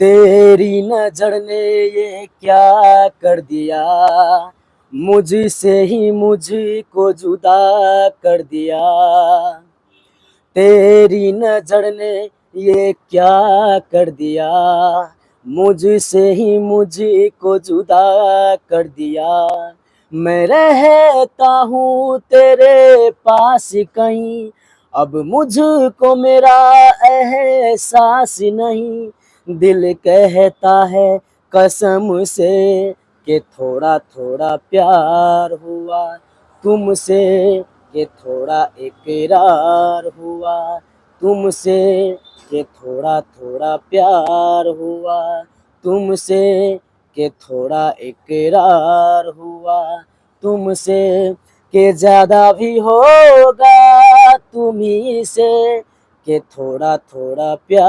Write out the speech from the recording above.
तेरी नजर ने ये क्या कर दिया, मुझसे ही मुझको जुदा कर दिया। तेरी नजर ने ये क्या कर दिया, मुझसे ही मुझको जुदा कर दिया। मैं रहता हूँ तेरे पास कहीं, अब मुझको मेरा एहसास नहीं। दिल कहता है कसम से कि थोड़ा थोड़ा प्यार हुआ तुमसे, कि थोड़ा इकरार हुआ तुमसे, कि थोड़ा थोड़ा प्यार हुआ तुमसे, कि थोड़ा इकरार हुआ तुमसे, कि ज़्यादा भी होगा तुम्ही से, कि थोड़ा थोड़ा प्यार